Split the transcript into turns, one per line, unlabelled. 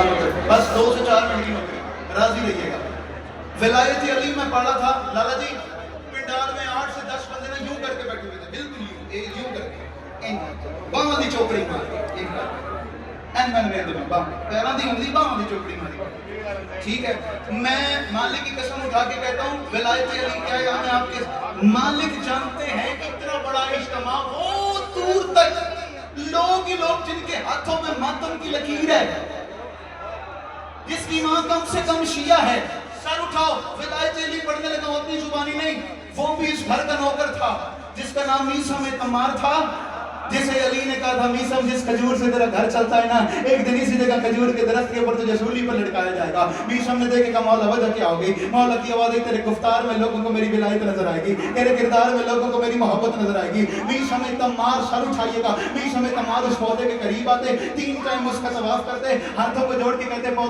سلامت. بس 2 سے 4 منٹ کی نوکری, راضی رہیے گا. ولایت علی میں پڑھا تھا لالا جی, پنڈال میں 8 سے 10 بندے نا یوں کر کے بیٹھے ہوئے تھے, بالکل یوں کر کے باہاں دی چوکڑی ماری, این میں نے دے باہاں پیروں دی انگلی باہاں دی چوکڑی ماری. ٹھیک ہے, میں مالک کی قسم اٹھا کے کہتا ہوں ولایت علی کیا ہے, ہمیں آپ کے مالک جانتے ہیں کہ اتنا بڑا اجتماع وہ دور تک لوگ ہی لوگ جن کے ہاتھوں میں ماتم کی لکیر ہے, جس کی ماں کم سے کم شیعہ ہے, سر اٹھاؤ. ولایت علی پڑھنے لگا, اپنی زبانی نہیں, وہ بھی اس گھر کا نوکر تھا جس کا نام میثم تمار تھا, جسے علی نے کہا تھا میثم جس کھجور سے تیرا گھر چلتا ہے نا, ایک دن اسی جگہ کھجور کے درخت کے اوپر تجھے سولی پر لٹکایا جائے گا. میثم نے دیکھے کہا مولا وجہ کیا ہوگی؟ مولا کی آواز ہے تیرے گفتار میں لوگوں کو میری ولایت نظر آئے گی, تیرے کردار میں لوگوں کو میری محبت نظر آئے گی. میثم تمار سر اٹھائیے گا. میثم تمار اس پودے کے قریب آتے, 3 ٹائم اس کا طواف کرتے, ہاتھوں کو جوڑ کے کہتے